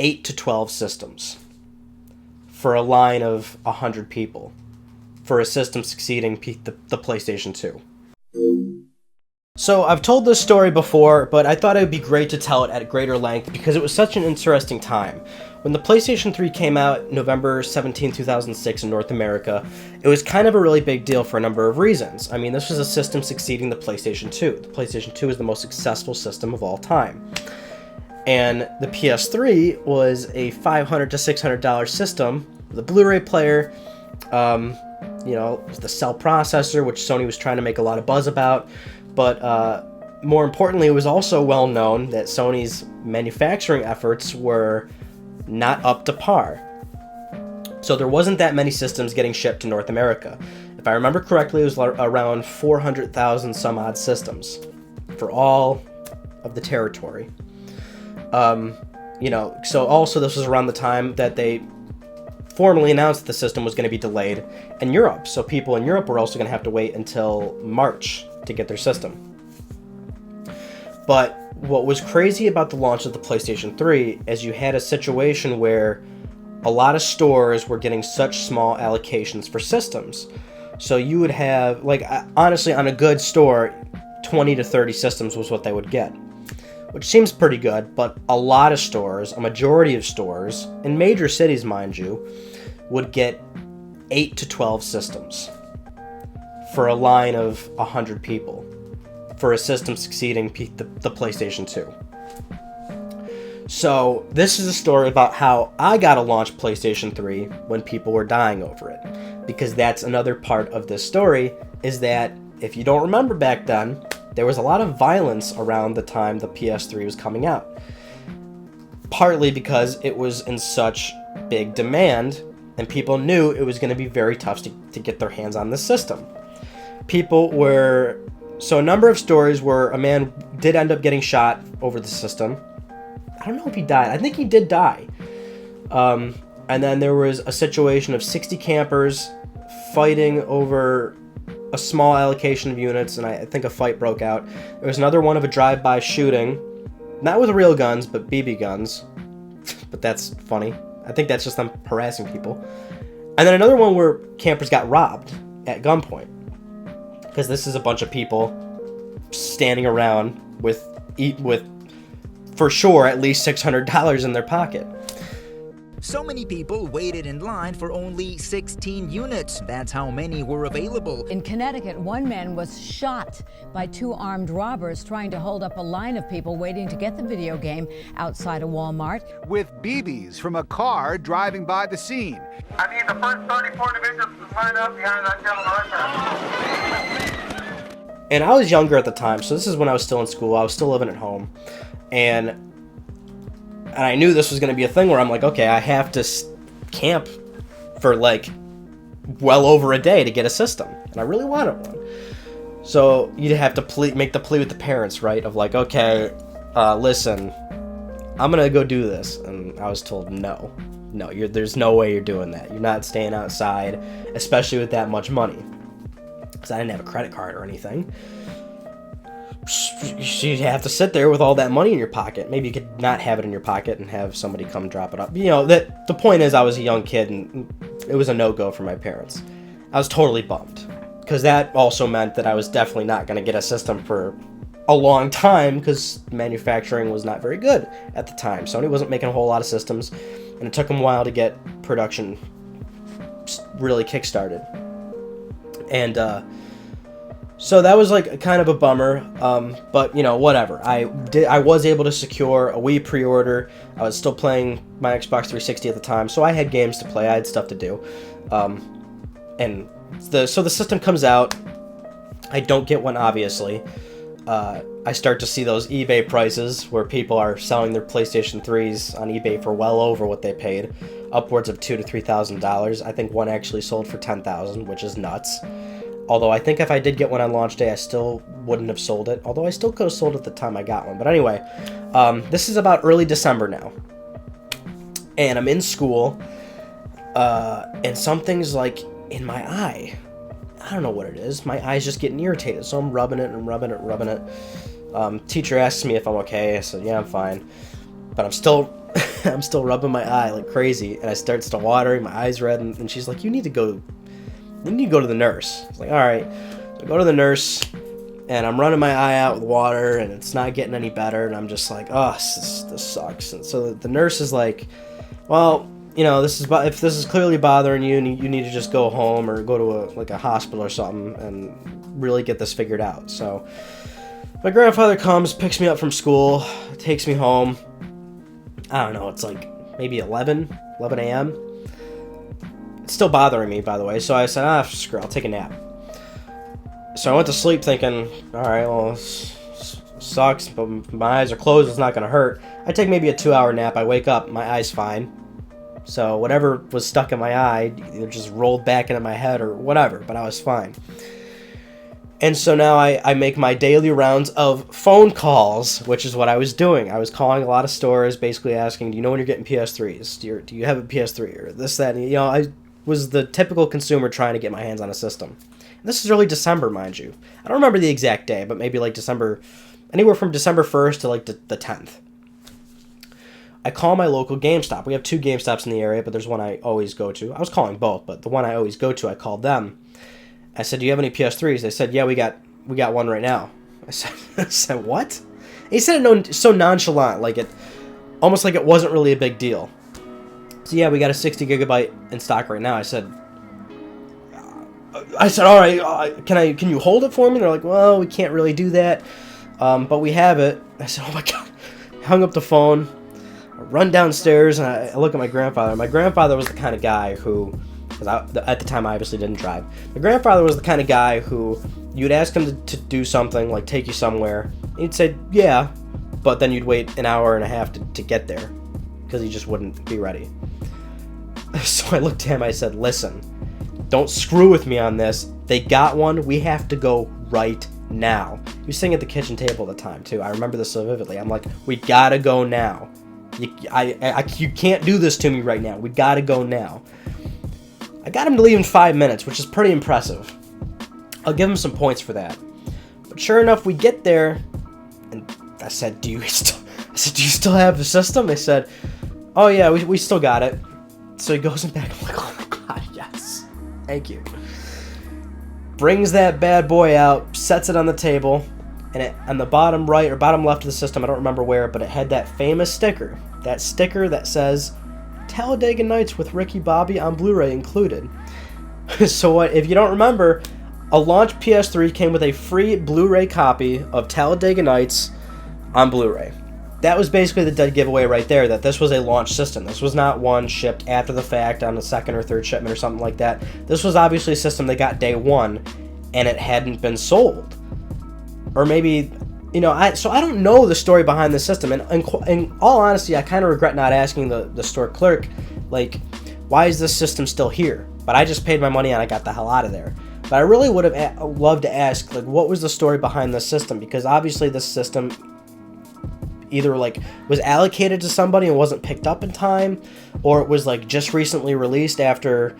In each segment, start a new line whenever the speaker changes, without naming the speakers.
8 to 12 systems for a line of 100 people for a system succeeding the PlayStation 2. So I've told this story before, but I thought it would be great to tell it at greater length because it was such an interesting time. When the PlayStation 3 came out November 17, 2006 in North America, it was kind of a really big deal for a number of reasons. I mean, this was a system succeeding the PlayStation 2. The PlayStation 2 is the most successful system of all time. And the PS3 was a $500 to $600 system with a Blu-ray player, the cell processor, which Sony was trying to make a lot of buzz about. But more importantly, it was also well known that Sony's manufacturing efforts were not up to par. So there wasn't that many systems getting shipped to North America. If I remember correctly, it was around 400,000 some odd systems for all of the territory. So also this was around the time that they formally announced that the system was going to be delayed in Europe. So people in Europe were also going to have to wait until March to get their system. But what was crazy about the launch of the PlayStation 3 is you had a situation where a lot of stores were getting such small allocations for systems. So you would have, honestly, on a good store, 20 to 30 systems was what they would get, which seems pretty good, but a lot of stores, a majority of stores, in major cities, mind you, would get 8 to 12 systems for a line of 100 people for a system succeeding the PlayStation 2. So this is a story about how I got to launch PlayStation 3 when people were dying over it. Because that's another part of this story, is that if you don't remember back then, there was a lot of violence around the time the PS3 was coming out. Partly because it was in such big demand, and people knew it was going to be very tough to get their hands on this system. So a number of stories where a man did end up getting shot over the system. I don't know if he died. I think he did die. And then there was a situation of 60 campers fighting over a small allocation of units, and I think a fight broke out. There was another one of a drive-by shooting, not with real guns, but BB guns. But that's funny. I think that's just them harassing people. And then another one where campers got robbed at gunpoint. Because this is a bunch of people standing around with for sure at least $600 in their pocket.
So many people waited in line for only 16 units. That's how many were available.
In Connecticut, one man was shot by two armed robbers trying to hold up a line of people waiting to get the video game outside a Walmart.
With BBs from a car driving by the scene.
I need the first 34 individuals to line up behind that gentleman right now.
And I was younger at the time, so this is when I was still in school. I was still living at home. And I knew this was going to be a thing where I'm like, okay, I have to camp for well over a day to get a system. And I really wanted one. So you'd have to make the plea with the parents, right? Of okay, listen, I'm going to go do this. And I was told, no, there's no way you're doing that. You're not staying outside, especially with that much money. Because I didn't have a credit card or anything. You'd have to sit there with all that money in your pocket. Maybe you could not have it in your pocket and have somebody come drop it up. The point is, I was a young kid and it was a no-go for my parents. I was totally bummed because that also meant that I was definitely not going to get a system for a long time because manufacturing was not very good at the time. Sony wasn't making a whole lot of systems, and it took them a while to get production really kickstarted. And so that was kind of a bummer, but whatever. I was able to secure a Wii pre-order. I was still playing my Xbox 360 at the time, so I had games to play. I had stuff to do, and so the system comes out. I don't get one, obviously. I start to see those eBay prices where people are selling their PlayStation 3s on eBay for well over what they paid, upwards of $2,000 to $3,000. I think one actually sold for $10,000, which is nuts. Although I think if I did get one on launch day, I still wouldn't have sold it. Although I still could have sold it at the time I got one. But anyway, this is about early December now. And I'm in school, and something's in my eye. I don't know what it is. My eye's just getting irritated, so I'm rubbing it and rubbing it. Teacher asks me if I'm okay. I said, yeah, I'm fine. But I'm still I'm still rubbing my eye like crazy, and I starts to watering, my eyes red, and she's like, you need to go to the nurse. I was like, all right. So I go to the nurse, and I'm running my eye out with water, and it's not getting any better, and I'm just like, oh, this sucks. And so the nurse is like, well, you know, if this is clearly bothering you, and you need to just go home or go to a hospital or something and really get this figured out. So my grandfather comes, picks me up from school, takes me home. I don't know, it's like maybe 11 a.m. It's still bothering me, by the way, so I said, screw it, I'll take a nap. So I went to sleep thinking, alright, well, this sucks, but my eyes are closed, it's not going to hurt. I take maybe a 2-hour nap, I wake up, my eye's fine. So whatever was stuck in my eye, it just rolled back into my head or whatever, but I was fine. And so now I make my daily rounds of phone calls, which is what I was doing. I was calling a lot of stores, basically asking, do you know when you're getting PS3s? Do you have a PS3? Or this, that, and, you know, I was the typical consumer trying to get my hands on a system. And this is early December, mind you. I don't remember the exact day, but maybe like December, anywhere from December 1st to like the 10th. I call my local GameStop. We have 2 GameStops in the area, but there's one I always go to. I was calling both, but the one I always go to, I called them. I said, do you have any PS3s? They said, yeah, we got one right now. I said, what? And he said it so nonchalant, almost like it wasn't really a big deal. So yeah, we got a 60 gigabyte in stock right now. I said, all right, can you hold it for me? They're like, well, we can't really do that, but we have it. I said, oh my god. I hung up the phone, I run downstairs, and I look at my grandfather. My grandfather was the kind of guy who, because at the time I obviously didn't drive. My grandfather was the kind of guy who you'd ask him to do something, like take you somewhere. And he'd say, yeah, but then you'd wait an hour and a half to get there because he just wouldn't be ready. So I looked at him, I said, listen, don't screw with me on this. They got one. We have to go right now. He was sitting at the kitchen table at the time, too. I remember this so vividly. I'm like, we gotta go now. You can't do this to me right now. We gotta go now. I got him to leave in 5 minutes, which is pretty impressive. I'll give him some points for that. But sure enough, we get there, and I said, do you still have the system? They said, oh yeah, we still got it. So he goes in back. I'm like, oh my god, yes. Thank you. Brings that bad boy out, sets it on the table, and on the bottom right or bottom left of the system, I don't remember where, but it had that famous sticker. That sticker that says, Talladega Nights with Ricky Bobby on Blu-ray included. So if you don't remember, a launch PS3 came with a free Blu-ray copy of Talladega Nights on Blu-ray. That was basically the dead giveaway right there, that this was a launch system. This was not one shipped after the fact on the second or third shipment or something like that. This was obviously a system they got day one, and it hadn't been sold. Or maybe, you know, so I don't know the story behind the system. And in all honesty, I kind of regret not asking the store clerk, like, why is this system still here? But I just paid my money and I got the hell out of there. But I really would have loved to ask, like, what was the story behind this system? Because obviously this system either, like, was allocated to somebody and wasn't picked up in time, or it was, like, just recently released after,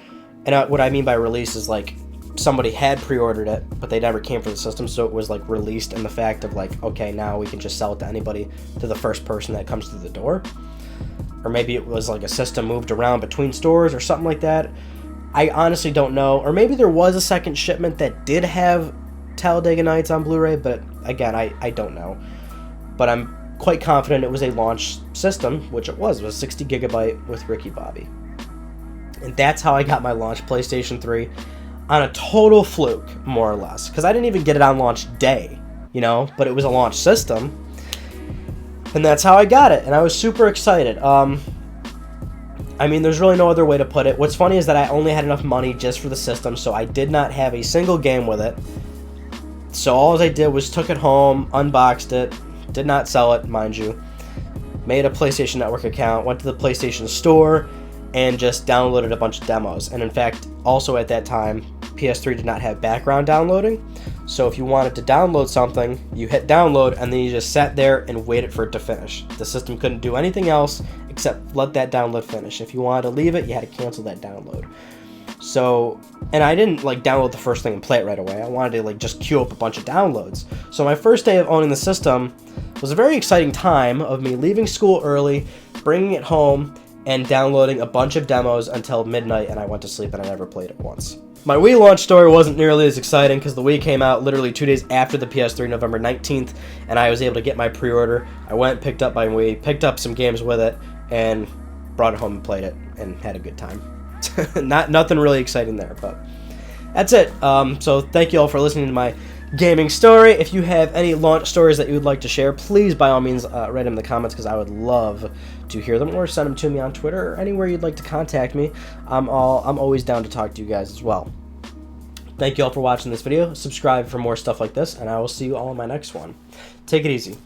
and what I mean by release is, like, somebody had pre-ordered it, but they never came for the system, so it was, like, released in the fact of, like, okay, now we can just sell it to anybody, to the first person that comes through the door. Or maybe it was, like, a system moved around between stores or something like that. I honestly don't know. Or maybe there was a second shipment that did have Talladega Nights on Blu-ray, but again, I don't know. But I'm quite confident it was a launch system, which it was 60 gigabyte with Ricky Bobby. And that's how I got my launch PlayStation 3 on a total fluke, more or less. Because I didn't even get it on launch day, you know, but it was a launch system. And that's how I got it, and I was super excited. I mean, there's really no other way to put it. What's funny is that I only had enough money just for the system, so I did not have a single game with it. So all I did was took it home, unboxed it, did not sell it, mind you, made a PlayStation Network account, went to the PlayStation Store, and just downloaded a bunch of demos. And in fact, also at that time, PS3 did not have background downloading, so if you wanted to download something, you hit download, and then you just sat there and waited for it to finish. The system couldn't do anything else except let that download finish. If you wanted to leave it, you had to cancel that download. So, and I didn't like download the first thing and play it right away. I wanted to like just queue up a bunch of downloads. So my first day of owning the system was a very exciting time of me leaving school early, bringing it home and downloading a bunch of demos until midnight, and I went to sleep and I never played it once. My Wii launch story wasn't nearly as exciting because the Wii came out literally 2 days after the PS3, November 19th, and I was able to get my pre-order. I went, picked up my Wii, picked up some games with it, and brought it home and played it, and had a good time. Nothing really exciting there, but that's it. So thank you all for listening to my gaming story. If you have any launch stories that you would like to share, please by all means write them in the comments because I would love to hear them, or send them to me on Twitter or anywhere you'd like to contact me. I'm always down to talk to you guys as well. Thank you all for watching this video. Subscribe for more stuff like this, and I will see you all in my next one. Take it easy.